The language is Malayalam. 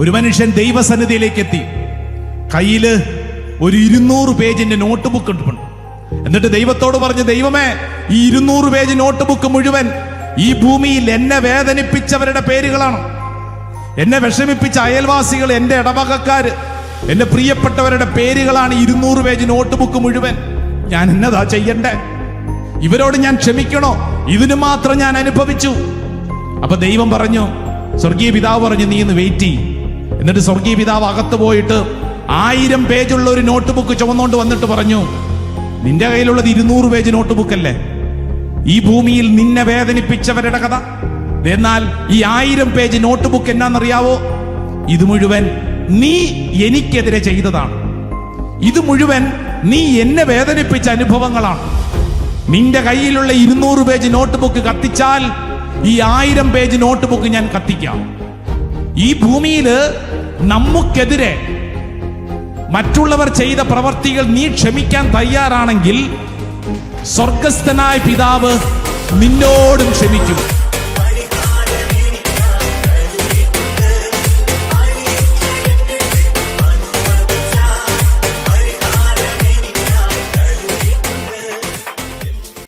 ഒരു മനുഷ്യൻ ദൈവസന്നിധിയിലേക്ക് എത്തി. കയ്യില് ഒരു 200 പേജിന്റെ നോട്ട് ബുക്ക് ഉണ്ട്. എന്നിട്ട് ദൈവത്തോട് പറഞ്ഞു, ദൈവമേ, ഈ 200 പേജ് നോട്ട് ബുക്ക് മുഴുവൻ ഈ ഭൂമിയിൽ എന്നെ വേദനിപ്പിച്ചവരുടെ പേരുകളാണ്. എന്നെ വിഷമിപ്പിച്ച അയൽവാസികൾ, എന്റെ ഇടവകക്കാര്, എന്റെ പ്രിയപ്പെട്ടവരുടെ പേരുകളാണ് 200 പേജ് നോട്ട് ബുക്ക് മുഴുവൻ. ഞാൻ എന്നതാ ചെയ്യണ്ടേ? ഇവരോട് ഞാൻ ക്ഷമിക്കണോ? ഇതിന് മാത്രം ഞാൻ അനുഭവിച്ചു. അപ്പൊ ദൈവം പറഞ്ഞു, സ്വർഗീയ പിതാവ് പറഞ്ഞു, നീ ഇന്ന് വെയിറ്റ് ചെയ്യ്. എന്നിട്ട് സ്വർഗീയ പിതാവ് അകത്ത് പോയിട്ട് 1000 പേജുള്ള ഒരു നോട്ട് ബുക്ക് ചുമന്നുകൊണ്ട് വന്നിട്ട് പറഞ്ഞു, നിന്റെ കയ്യിലുള്ളത് 200 പേജ് നോട്ട് ബുക്ക് അല്ലേ? ഈ ഭൂമിയിൽ നിന്നെ വേദനിപ്പിച്ചവരുടെ കഥ. എന്നാൽ ഈ 1000 പേജ് നോട്ട് ബുക്ക് എന്നാന്നറിയാവോ? ഇത് മുഴുവൻ നീ എനിക്കെതിരെ ചെയ്തതാണ്. ഇത് മുഴുവൻ നീ എന്നെ വേദനിപ്പിച്ച അനുഭവങ്ങളാണ്. നിന്റെ കയ്യിലുള്ള 200 പേജ് നോട്ട് ബുക്ക് കത്തിച്ചാൽ ഈ 1000 പേജ് നോട്ട് ബുക്ക് ഞാൻ കത്തിക്കാം. ഈ ഭൂമിയില് നമുക്കെതിരെ മറ്റുള്ളവർ ചെയ്ത പ്രവർത്തികൾ നീ ക്ഷമിക്കാൻ തയ്യാറാണെങ്കിൽ സ്വർഗസ്ഥനായ പിതാവ് നിന്നോടും ക്ഷമിക്കും.